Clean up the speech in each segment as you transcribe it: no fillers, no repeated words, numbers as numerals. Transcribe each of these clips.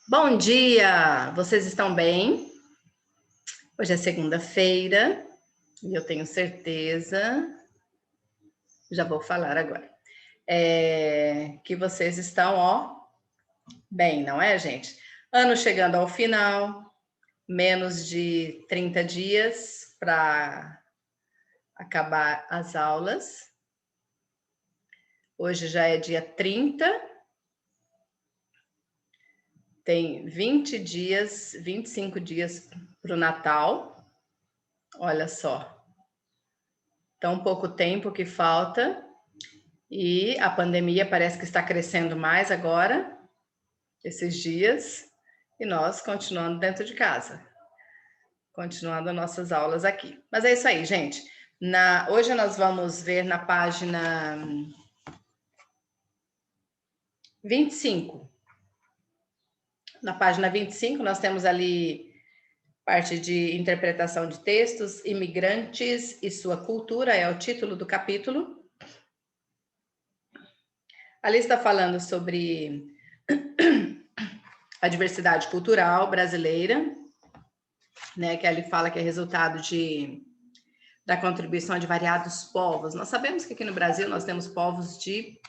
Bom dia! Vocês estão bem? Hoje é segunda-feira e eu tenho certeza, já vou falar agora, que vocês estão, bem, não é, gente? Ano chegando ao final, menos de 30 dias para acabar as aulas. Hoje já é dia 30, tem 20 dias, 25 dias para o Natal. Olha só, tão pouco tempo que falta. E a pandemia parece que está crescendo mais agora, esses dias, e nós continuando dentro de casa, continuando nossas aulas aqui. Mas é isso aí, gente. Hoje nós vamos ver na página 25. Na página 25, nós temos ali parte de interpretação de textos, imigrantes e sua cultura, é o título do capítulo. Ali está falando sobre a diversidade cultural brasileira, né, que ali fala que é resultado da contribuição de variados povos. Nós sabemos que aqui no Brasil nós temos povos de,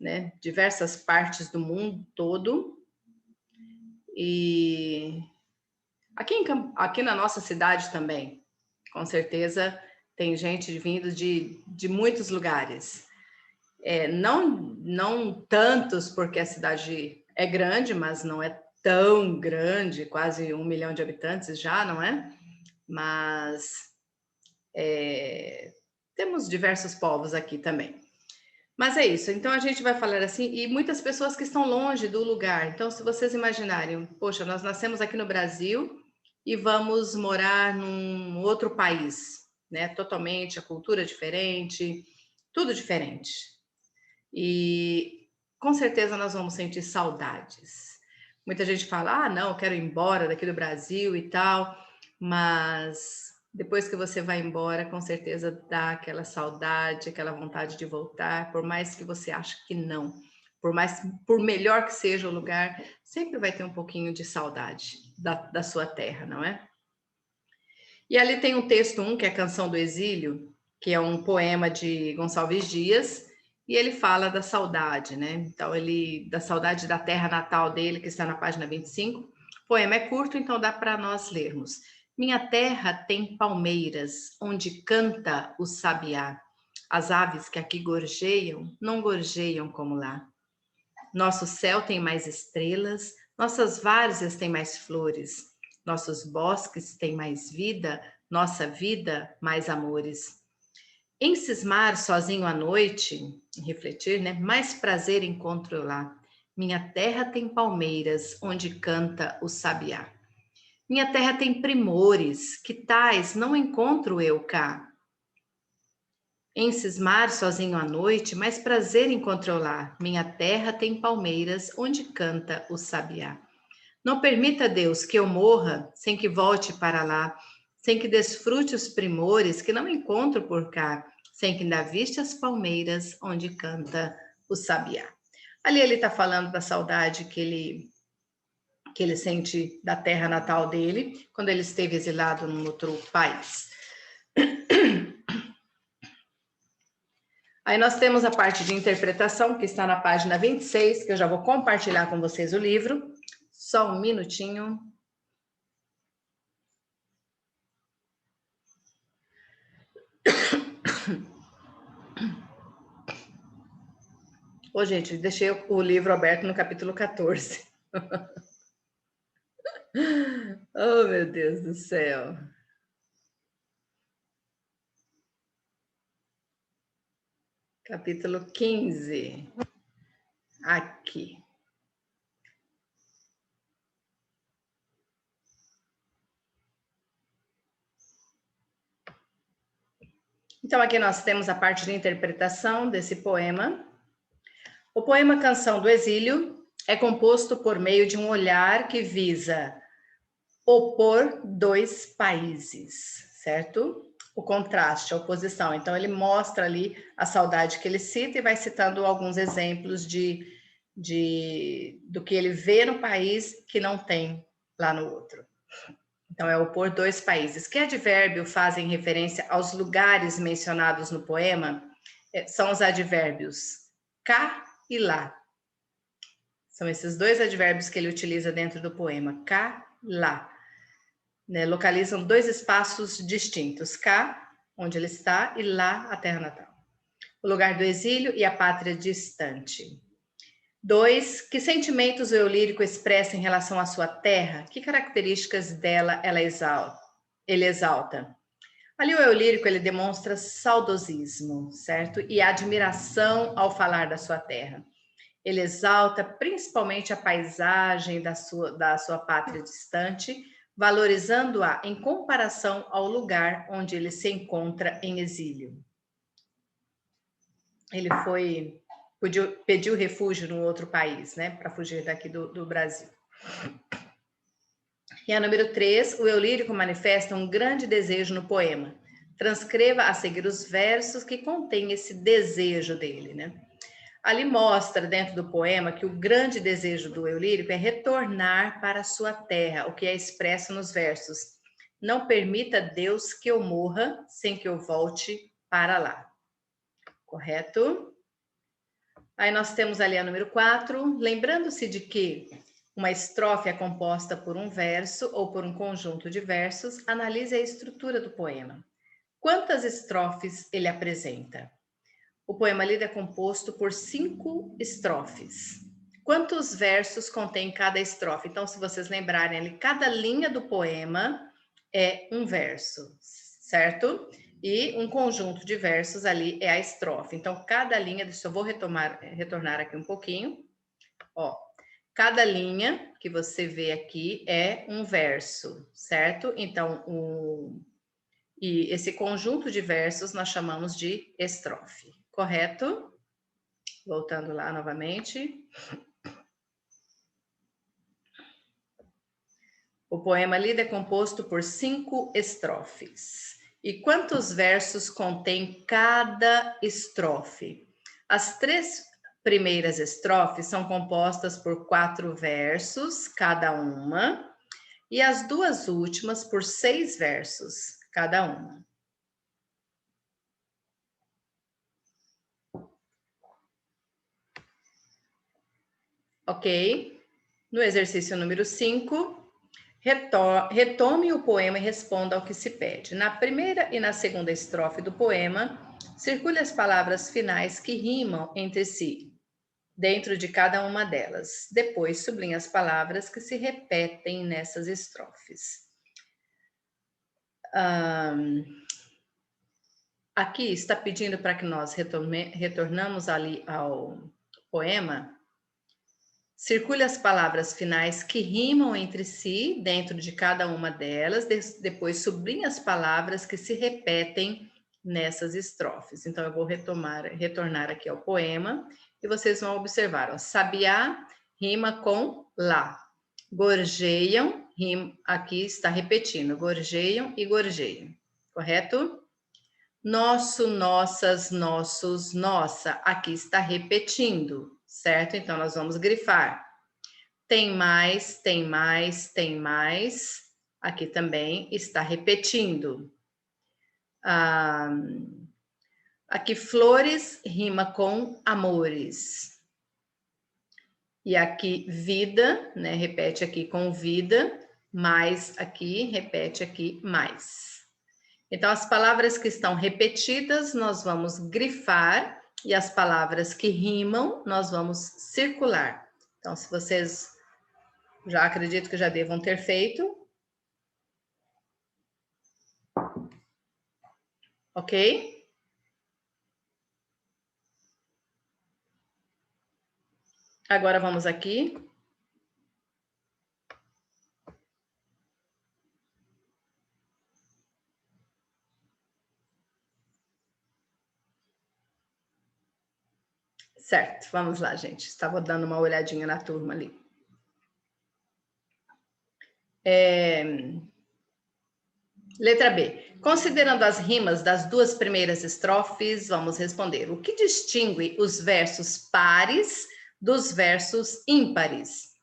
né, diversas partes do mundo todo, e aqui na nossa cidade também, com certeza tem gente vindo de muitos lugares. Não tantos, porque a cidade é grande, mas não é tão grande, quase 1 milhão de habitantes já, não é? Mas temos diversos povos aqui também. Mas é isso, então a gente vai falar assim, e muitas pessoas que estão longe do lugar. Então, se vocês imaginarem, poxa, nós nascemos aqui no Brasil e vamos morar num outro país, né? Totalmente, a cultura diferente, tudo diferente. E com certeza nós vamos sentir saudades. Muita gente fala, não, eu quero ir embora daqui do Brasil e tal, mas depois que você vai embora, com certeza dá aquela saudade, aquela vontade de voltar, por mais que você ache que não. Por melhor que seja o lugar, sempre vai ter um pouquinho de saudade da sua terra, não é? E ali tem um texto, que é a Canção do Exílio, que é um poema de Gonçalves Dias, e ele fala da saudade, né? Então, da saudade da terra natal dele, que está na página 25. O poema é curto, então dá para nós lermos. Minha terra tem palmeiras, onde canta o sabiá. As aves que aqui gorjeiam, não gorjeiam como lá. Nosso céu tem mais estrelas, nossas várzeas têm mais flores, nossos bosques têm mais vida, nossa vida mais amores. Em cismar sozinho à noite, em refletir, né? Mais prazer encontro lá. Minha terra tem palmeiras, onde canta o sabiá. Minha terra tem primores, que tais não encontro eu cá. Em cismar sozinho à noite, mais prazer encontro lá. Minha terra tem palmeiras, onde canta o sabiá. Não permita, Deus, que eu morra sem que volte para lá, sem que desfrute os primores que não encontro por cá, sem que ainda viste as palmeiras onde canta o sabiá. Ali ele está falando da saudade que ele sente da terra natal dele, quando ele esteve exilado num outro país. Aí nós temos a parte de interpretação, que está na página 26, que eu já vou compartilhar com vocês o livro. Só um minutinho. Ô, gente, deixei o livro aberto no capítulo 14. Oh, meu Deus do céu. Capítulo 15. Aqui. Então, aqui nós temos a parte de interpretação desse poema. O poema Canção do Exílio é composto por meio de um olhar que visa opor dois países, certo? O contraste, a oposição. Então, ele mostra ali a saudade que ele cita e vai citando alguns exemplos de do que ele vê no país que não tem lá no outro. Então, é opor dois países. Que advérbio fazem referência aos lugares mencionados no poema? São os advérbios cá e lá. São esses dois advérbios que ele utiliza dentro do poema, cá, lá. Né? Localizam dois espaços distintos, cá, onde ele está, e lá, a terra natal. O lugar do exílio e a pátria distante. 2. Que sentimentos o eu lírico expressa em relação à sua terra? Que características dela ele exalta? Ali o eu lírico, ele demonstra saudosismo, certo? E admiração ao falar da sua terra. Ele exalta principalmente a paisagem da sua pátria distante, valorizando-a em comparação ao lugar onde ele se encontra em exílio. Ele pediu refúgio num outro país, né, para fugir daqui do Brasil. E a número 3, o eu lírico manifesta um grande desejo no poema. Transcreva a seguir os versos que contêm esse desejo dele, né? Ali mostra dentro do poema que o grande desejo do eu lírico é retornar para a sua terra, o que é expresso nos versos. Não permita Deus que eu morra sem que eu volte para lá. Correto? Aí nós temos ali a número 4, lembrando-se de que uma estrofe é composta por um verso ou por um conjunto de versos, analise a estrutura do poema. Quantas estrofes ele apresenta? O poema lido é composto por 5 estrofes. Quantos versos contém cada estrofe? Então, se vocês lembrarem ali, cada linha do poema é um verso, certo? E um conjunto de versos ali é a estrofe. Então, cada linha, deixa eu vou retornar aqui um pouquinho. Ó, cada linha que você vê aqui é um verso, certo? Então, e esse conjunto de versos nós chamamos de estrofe. Correto? Voltando lá novamente. O poema lido é composto por 5 estrofes. E quantos versos contém cada estrofe? As 3 primeiras estrofes são compostas por 4 versos, cada uma, e as 2 últimas por 6 versos, cada uma. Ok? No exercício número 5, retome o poema e responda ao que se pede. Na primeira e na segunda estrofe do poema, circule as palavras finais que rimam entre si, dentro de cada uma delas. Depois, sublinhe as palavras que se repetem nessas estrofes. Aqui está pedindo para que nós retornamos ali ao poema. Circule as palavras finais que rimam entre si, dentro de cada uma delas, depois sublinhe as palavras que se repetem nessas estrofes. Então, eu vou retornar aqui ao poema, e vocês vão observar, ó, sabiá rima com lá. Gorjeiam, aqui está repetindo, gorjeiam e gorjeiam, correto? Nosso, nossas, nossos, nossa, aqui está repetindo, certo? Então, nós vamos grifar. Tem mais, tem mais, tem mais. Aqui também está repetindo. Aqui, flores rima com amores. E aqui, vida, né? Repete aqui com vida. Mais aqui, repete aqui, mais. Então, as palavras que estão repetidas, nós vamos grifar. E as palavras que rimam, nós vamos circular. Então, se vocês já acredito que já devam ter feito. Ok? Agora vamos aqui. Certo, vamos lá, gente. Estava dando uma olhadinha na turma ali. Letra B. Considerando as rimas das 2 primeiras estrofes, vamos responder. O que distingue os versos pares dos versos ímpares.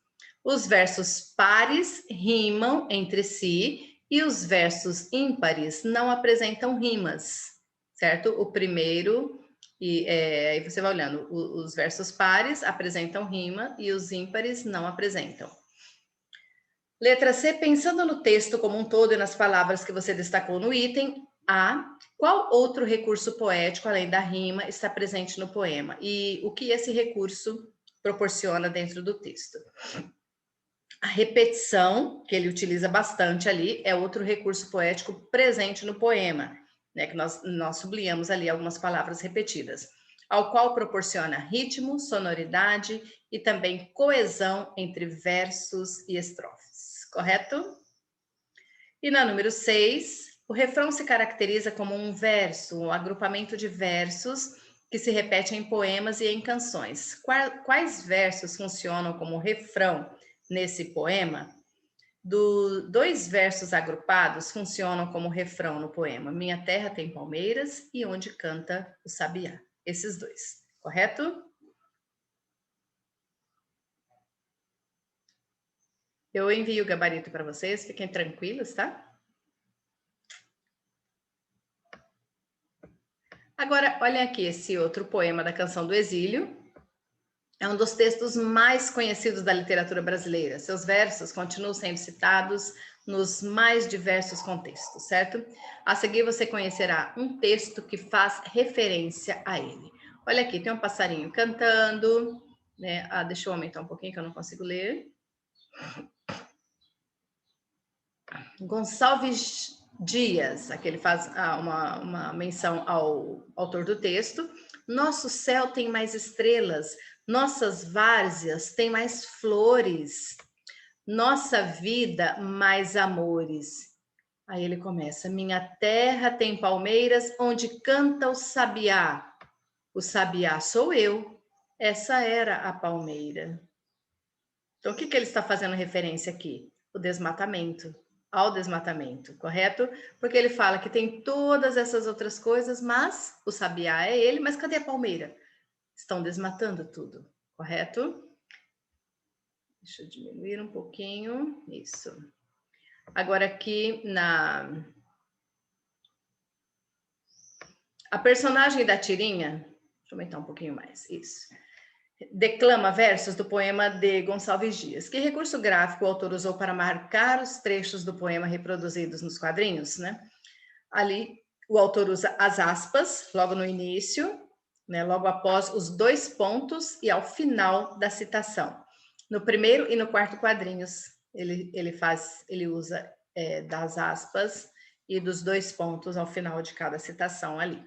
Os versos pares rimam entre si e os versos ímpares não apresentam rimas, certo? O primeiro, aí você vai olhando, os versos pares apresentam rima e os ímpares não apresentam. Letra C, pensando no texto como um todo e nas palavras que você destacou no item A, qual outro recurso poético, além da rima, está presente no poema? E o que esse recurso proporciona dentro do texto? A repetição, que ele utiliza bastante ali, é outro recurso poético presente no poema, né, que nós sublinhamos ali algumas palavras repetidas, ao qual proporciona ritmo, sonoridade e também coesão entre versos e estrofes, correto? E na número 6, o refrão se caracteriza como um verso, um agrupamento de versos que se repete em poemas e em canções. Quais versos funcionam como refrão nesse poema? Dois versos agrupados funcionam como refrão no poema. Minha terra tem palmeiras e onde canta o sabiá. Esses dois, correto? Eu envio o gabarito para vocês, fiquem tranquilos, tá? Agora, olhem aqui esse outro poema da Canção do Exílio. É um dos textos mais conhecidos da literatura brasileira. Seus versos continuam sendo citados nos mais diversos contextos, certo? A seguir você conhecerá um texto que faz referência a ele. Olha aqui, tem um passarinho cantando, né? Deixa eu aumentar um pouquinho que eu não consigo ler. Gonçalves Dias, aqui ele faz uma menção ao autor do texto. Nosso céu tem mais estrelas, nossas várzeas têm mais flores, nossa vida mais amores. Aí ele começa: minha terra tem palmeiras onde canta o sabiá sou eu, essa era a palmeira. Então o que ele está fazendo referência aqui? O desmatamento. Ao desmatamento, correto? Porque ele fala que tem todas essas outras coisas, mas o sabiá é ele, mas cadê a palmeira? Estão desmatando tudo, correto? Deixa eu diminuir um pouquinho, isso. Agora aqui a personagem da tirinha, deixa eu aumentar um pouquinho mais, isso. Declama versos do poema de Gonçalves Dias. Que recurso gráfico o autor usou para marcar os trechos do poema reproduzidos nos quadrinhos, né? Ali, o autor usa as aspas, logo no início, né? Logo após os dois pontos e ao final da citação. No primeiro e no quarto quadrinhos, ele usa das aspas e dos dois pontos ao final de cada citação ali.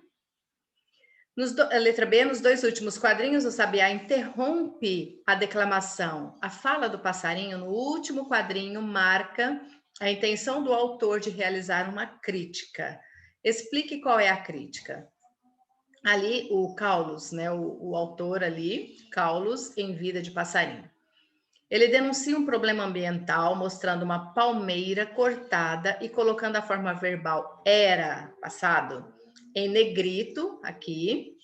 A letra B, nos dois últimos quadrinhos, o sabiá interrompe a declamação. A fala do passarinho, no último quadrinho, marca a intenção do autor de realizar uma crítica. Explique qual é a crítica. Ali, o Caulus, né, o autor ali, Caulus, em Vida de Passarinho. Ele denuncia um problema ambiental, mostrando uma palmeira cortada e colocando a forma verbal era, passado, em negrito, aqui,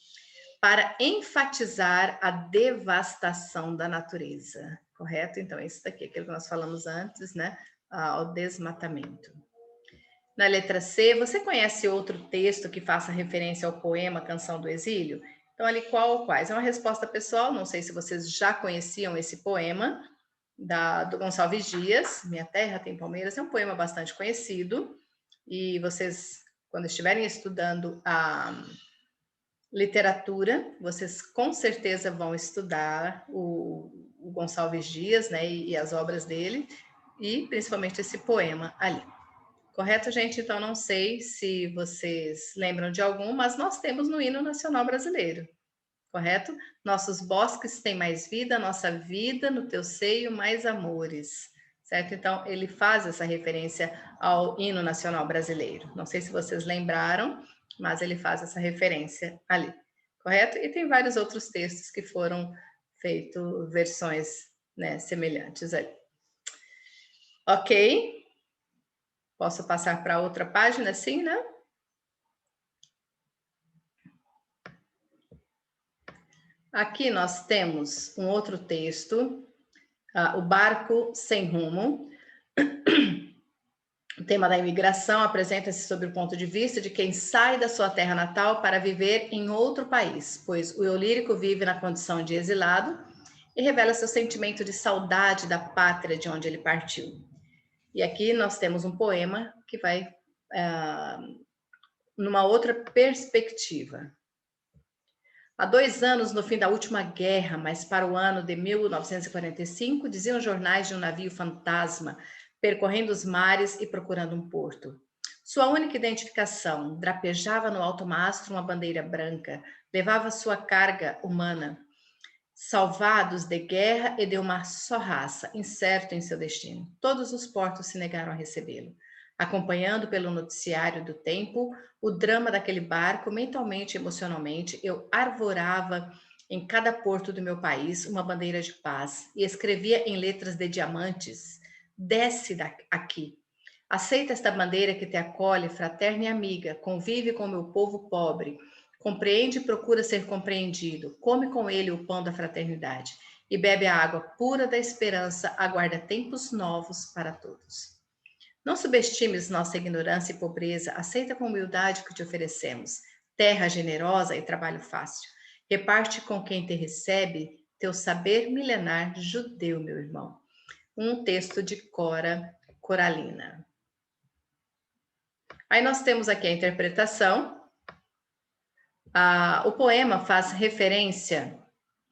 para enfatizar a devastação da natureza, correto? Então, isso daqui é aquilo que nós falamos antes, né? O desmatamento. Na letra C, você conhece outro texto que faça referência ao poema Canção do Exílio? Então, ali qual ou quais? É uma resposta pessoal, não sei se vocês já conheciam esse poema do Gonçalves Dias, Minha Terra Tem Palmeiras, é um poema bastante conhecido, e vocês, quando estiverem estudando a literatura, vocês com certeza vão estudar o Gonçalves Dias, né, e as obras dele, e principalmente esse poema ali. Correto, gente? Então, não sei se vocês lembram de algum, mas nós temos no hino nacional brasileiro, correto? Nossos bosques têm mais vida, nossa vida no teu seio mais amores, certo? Então, ele faz essa referência ao hino nacional brasileiro. Não sei se vocês lembraram, mas ele faz essa referência ali, correto? E tem vários outros textos que foram feitos versões, né, semelhantes ali. Ok? Posso passar para outra página, sim, né? Aqui nós temos um outro texto, O Barco Sem Rumo. O tema da imigração apresenta-se sob o ponto de vista de quem sai da sua terra natal para viver em outro país, pois o eu lírico vive na condição de exilado e revela seu sentimento de saudade da pátria de onde ele partiu. E aqui nós temos um poema que vai numa outra perspectiva. Há 2 anos, no fim da última guerra, mas para o ano de 1945, diziam jornais de um navio fantasma percorrendo os mares e procurando um porto. Sua única identificação, drapejava no alto mastro uma bandeira branca, levava sua carga humana, salvados de guerra e de uma só raça, incerto em seu destino. Todos os portos se negaram a recebê-lo. Acompanhando pelo noticiário do tempo o drama daquele barco, mentalmente e emocionalmente, eu arvorava em cada porto do meu país uma bandeira de paz e escrevia em letras de diamantes: desce aqui. Aceita esta bandeira que te acolhe, fraterna e amiga, convive com o meu povo pobre, compreende e procura ser compreendido, come com ele o pão da fraternidade e bebe a água pura da esperança, aguarda tempos novos para todos. Não subestimes nossa ignorância e pobreza, aceita com humildade o que te oferecemos, terra generosa e trabalho fácil. Reparte com quem te recebe teu saber milenar judeu, meu irmão. Um texto de Cora Coralina. Aí nós temos aqui a interpretação. O poema faz referência...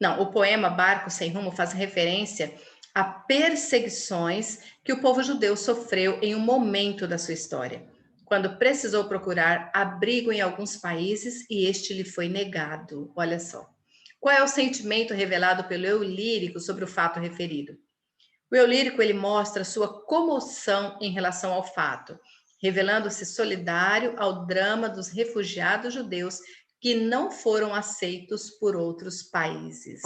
Não, o poema Barco Sem Rumo faz referência a perseguições que o povo judeu sofreu em um momento da sua história, quando precisou procurar abrigo em alguns países e este lhe foi negado. Olha só. Qual é o sentimento revelado pelo eu lírico sobre o fato referido? O eu lírico, ele mostra sua comoção em relação ao fato, revelando-se solidário ao drama dos refugiados judeus que não foram aceitos por outros países.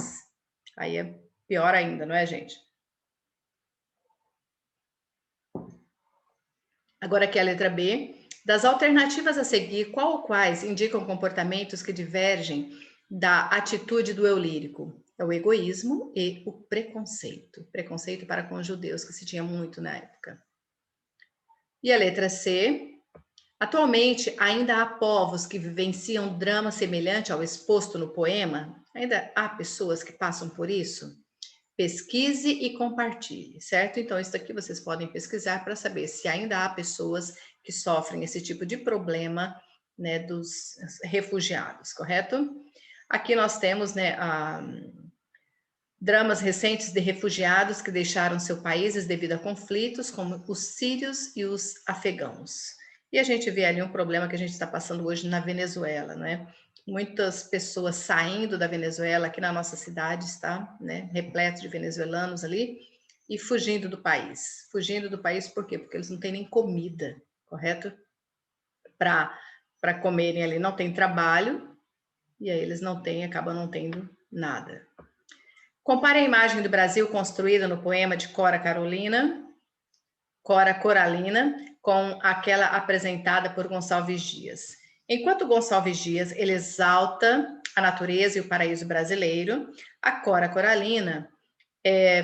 Aí é pior ainda, não é, gente? Agora aqui a letra B. Das alternativas a seguir, qual ou quais indicam comportamentos que divergem da atitude do eu lírico? É o egoísmo e o preconceito. Preconceito para com os judeus, que se tinha muito na época. E a letra C. Atualmente, ainda há povos que vivenciam drama semelhante ao exposto no poema? Ainda há pessoas que passam por isso? Pesquise e compartilhe, certo? Então, isso aqui vocês podem pesquisar para saber se ainda há pessoas que sofrem esse tipo de problema, né, dos refugiados, correto? Aqui nós temos, né, dramas recentes de refugiados que deixaram seus países devido a conflitos, como os sírios e os afegãos. E a gente vê ali um problema que a gente está passando hoje na Venezuela, né? Muitas pessoas saindo da Venezuela, aqui na nossa cidade está, né, repleto de venezuelanos ali, e fugindo do país. Fugindo do país por quê? Porque eles não têm nem comida, correto? Para comerem ali, não tem trabalho, e aí eles acabam não tendo nada. Compare a imagem do Brasil construída no poema de Cora Coralina, com aquela apresentada por Gonçalves Dias. Enquanto Gonçalves Dias ele exalta a natureza e o paraíso brasileiro, a Cora Coralina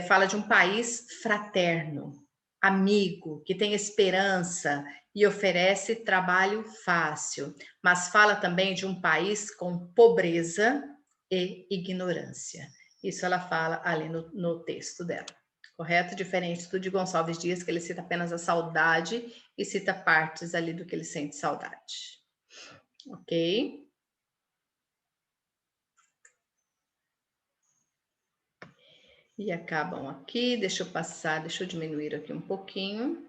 fala de um país fraterno, amigo, que tem esperança e oferece trabalho fácil, mas fala também de um país com pobreza e ignorância. Isso ela fala ali no texto dela, correto? Diferente do de Gonçalves Dias, que ele cita apenas a saudade e cita partes ali do que ele sente saudade. Ok? E acabam aqui, deixa eu diminuir aqui um pouquinho.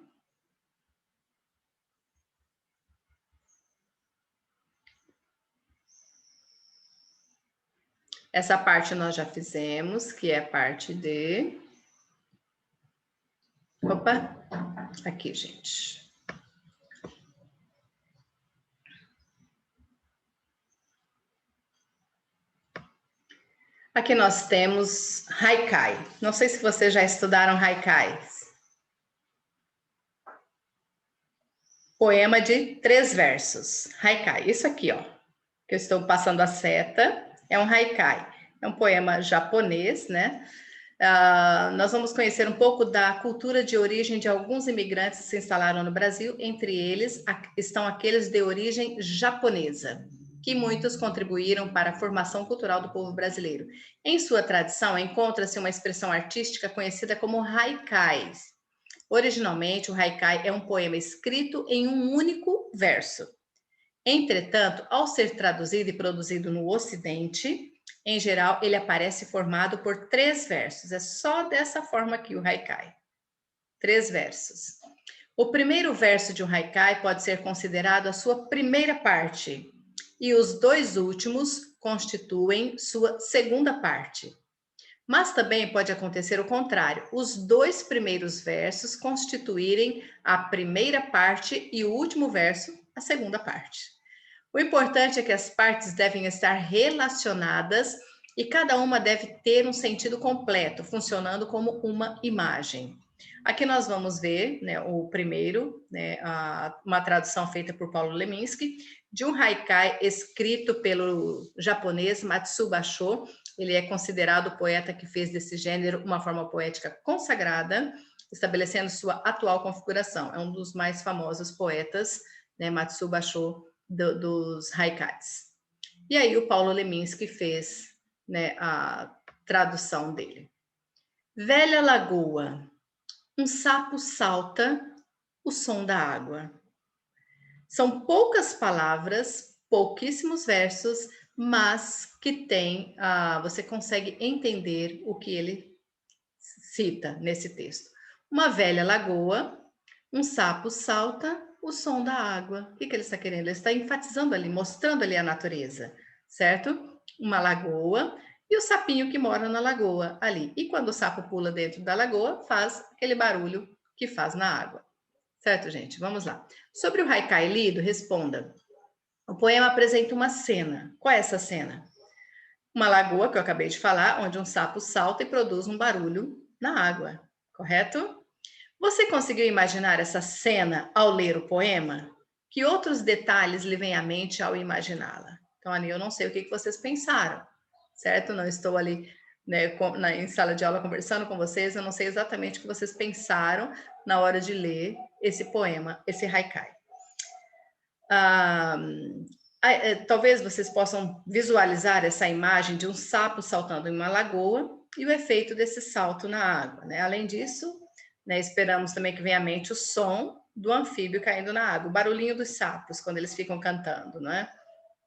Essa parte nós já fizemos, que é a parte de... Opa! Aqui, gente. Aqui nós temos Haikai. Não sei se vocês já estudaram Haikai. Poema de 3 versos. Haikai. Isso aqui, ó. Que eu estou passando a seta. É um Haikai. É um poema japonês, né? Nós vamos conhecer um pouco da cultura de origem de alguns imigrantes que se instalaram no Brasil, entre eles estão aqueles de origem japonesa, que muitos contribuíram para a formação cultural do povo brasileiro. Em sua tradição, encontra-se uma expressão artística conhecida como haikais. Originalmente, o haikai é um poema escrito em um único verso. Entretanto, ao ser traduzido e produzido no Ocidente, em geral, ele aparece formado por 3 versos. É só dessa forma aqui o haikai. 3 versos. O primeiro verso de um haikai pode ser considerado a sua primeira parte, e os 2 últimos constituem sua segunda parte. Mas também pode acontecer o contrário, os 2 primeiros versos constituírem a primeira parte e o último verso a segunda parte. O importante é que as partes devem estar relacionadas e cada uma deve ter um sentido completo, funcionando como uma imagem. Aqui nós vamos ver, né, o primeiro, né, uma tradução feita por Paulo Leminski, de um haikai escrito pelo japonês Matsuo Basho. Ele é considerado o poeta que fez desse gênero uma forma poética consagrada, estabelecendo sua atual configuração. É um dos mais famosos poetas, né, Matsuo Basho, dos haikais. E aí o Paulo Leminski fez, né, a tradução dele. Velha lagoa, um sapo salta, o som da água. São poucas palavras, pouquíssimos versos, mas que tem, você consegue entender o que ele cita nesse texto. Uma velha lagoa, um sapo salta, o som da água. O que ele está querendo? Ele está enfatizando ali, mostrando ali a natureza, certo? Uma lagoa e o sapinho que mora na lagoa ali. E quando o sapo pula dentro da lagoa, faz aquele barulho que faz na água. Certo, gente? Vamos lá. Sobre o haikai lido, responda. O poema apresenta uma cena. Qual é essa cena? Uma lagoa, que eu acabei de falar, onde um sapo salta e produz um barulho na água, correto? Você conseguiu imaginar essa cena ao ler o poema? Que outros detalhes lhe vêm à mente ao imaginá-la? Então, ali eu não sei o que vocês pensaram, certo? Não estou ali, né, em sala de aula conversando com vocês, eu não sei exatamente o que vocês pensaram na hora de ler esse poema, esse haikai. Talvez vocês possam visualizar essa imagem de um sapo saltando em uma lagoa e o efeito desse salto na água, né? Além disso, né, esperamos também que venha à mente o som do anfíbio caindo na água, o barulhinho dos sapos quando eles ficam cantando, né?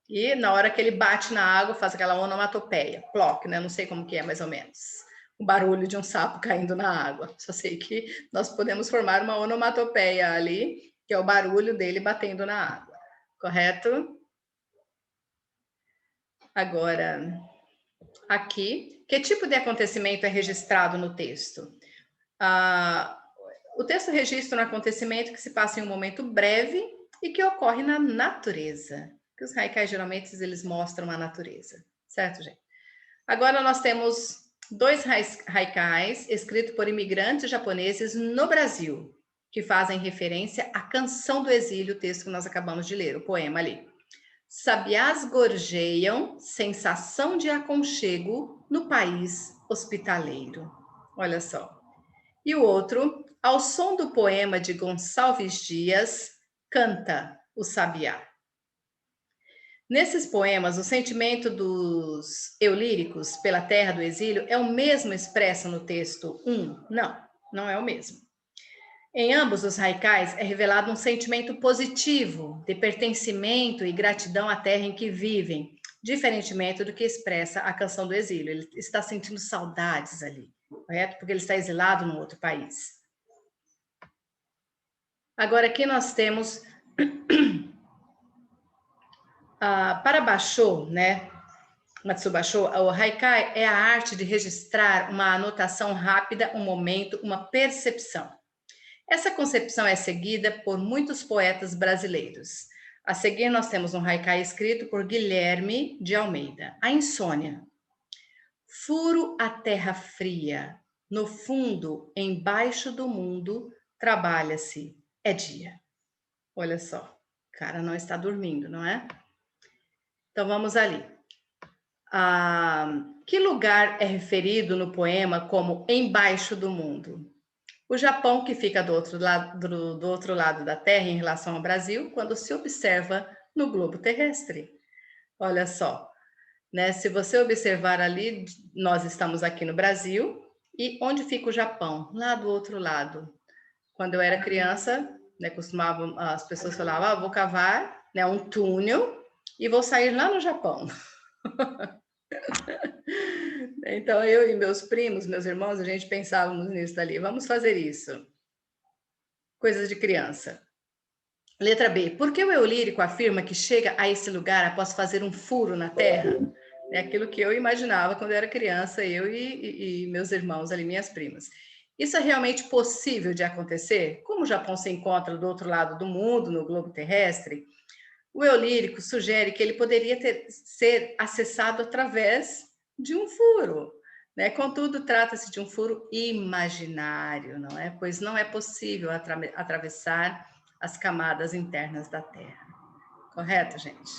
E na hora que ele bate na água, faz aquela onomatopeia, ploc, né? Não sei como que é, mais ou menos. O barulho de um sapo caindo na água. Só sei que nós podemos formar uma onomatopeia ali, que é o barulho dele batendo na água. Correto? Agora, aqui, que tipo de acontecimento é registrado no texto? O texto registra um acontecimento que se passa em um momento breve e que ocorre na natureza. Que os haikais geralmente eles mostram a natureza, certo, gente? Agora nós temos 2 haikais escritos por imigrantes japoneses no Brasil, que fazem referência à Canção do Exílio, o texto que nós acabamos de ler, o poema ali. Sabiás gorjeiam, sensação de aconchego no país hospitaleiro. Olha só. E o outro, ao som do poema de Gonçalves Dias, canta o sabiá. Nesses poemas, o sentimento dos eulíricos pela terra do exílio é o mesmo expresso no texto 1? Não, não é o mesmo. Em ambos os haikais é revelado um sentimento positivo de pertencimento e gratidão à terra em que vivem, diferentemente do que expressa a Canção do Exílio. Ele está sentindo saudades ali, correto? Porque ele está exilado num outro país. Agora aqui nós temos para Basho, né? Matsuo Basho, o haikai é a arte de registrar uma anotação rápida, um momento, uma percepção. Essa concepção é seguida por muitos poetas brasileiros. A seguir, nós temos um haikai escrito por Guilherme de Almeida. A insônia. Furo a terra fria, no fundo, embaixo do mundo, trabalha-se, é dia. Olha só, o cara não está dormindo, não é? Então vamos ali. Que lugar é referido no poema como embaixo do mundo? O Japão, que fica do outro lado da Terra em relação ao Brasil, quando se observa no globo terrestre. Olha só, né? Se você observar ali, nós estamos aqui no Brasil, e onde fica o Japão? Lá do outro lado. Quando eu era criança, né, costumavam, as pessoas falavam, vou cavar, né, um túnel e vou sair lá no Japão. Então, eu e meus primos, meus irmãos, a gente pensávamos nisso dali. Vamos fazer isso. Coisas de criança. Letra B. Por que o eu lírico afirma que chega a esse lugar após fazer um furo na terra? É aquilo que eu imaginava quando eu era criança, eu e meus irmãos ali, minhas primas. Isso é realmente possível de acontecer? Como o Japão se encontra do outro lado do mundo, no globo terrestre, o eu lírico sugere que ele poderia ser acessado através de um furo, né? Contudo, trata-se de um furo imaginário, não é? Pois não é possível atravessar as camadas internas da Terra. Correto, gente?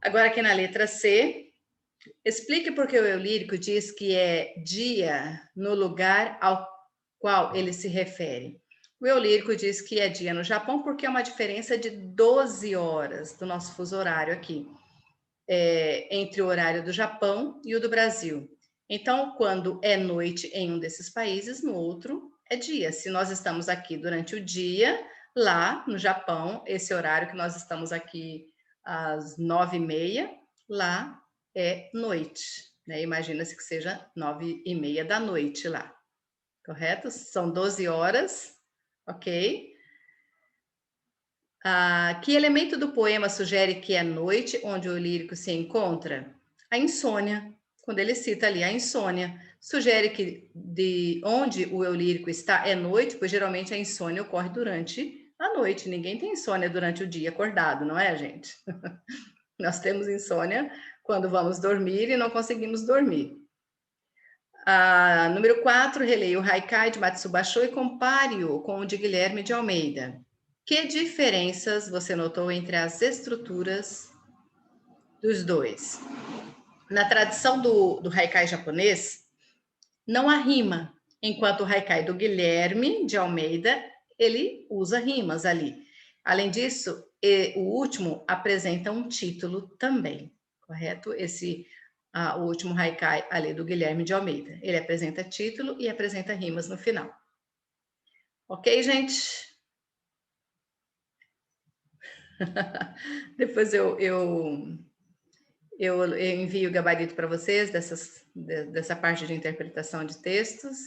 Agora aqui na letra C, explique por que o eu lírico diz que é dia no lugar ao qual ele se refere. O eu lírico diz que é dia no Japão porque é uma diferença de 12 horas do nosso fuso horário aqui, entre o horário do Japão e o do Brasil. Então, quando é noite em um desses países, no outro é dia. Se nós estamos aqui durante o dia, lá no Japão, esse horário que nós estamos aqui às 9h30, lá é noite, né? Imagina-se que seja 9h30 da noite lá, correto? São 12 horas, ok? Que elemento do poema sugere que é noite onde o lírico se encontra? A insônia. Quando ele cita ali a insônia, sugere que de onde o eu lírico está é noite, pois geralmente a insônia ocorre durante a noite. Ninguém tem insônia durante o dia acordado, não é, gente? Nós temos insônia quando vamos dormir e não conseguimos dormir. Número 4, releia o Haikai de Matsubashi e compare-o com o de Guilherme de Almeida. Que diferenças você notou entre as estruturas dos dois? Na tradição do Haikai japonês, não há rima, enquanto o Haikai do Guilherme de Almeida, ele usa rimas ali. Além disso, o último apresenta um título também, correto? O último Haikai ali do Guilherme de Almeida. Ele apresenta título e apresenta rimas no final. Ok, gente? Depois eu envio o gabarito para vocês dessa parte de interpretação de textos.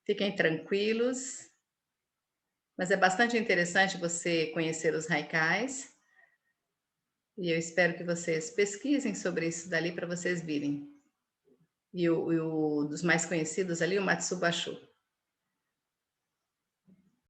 Fiquem tranquilos. Mas é bastante interessante você conhecer os haikais. E eu espero que vocês pesquisem sobre isso dali para vocês virem. E o dos mais conhecidos ali, o Matsubashi.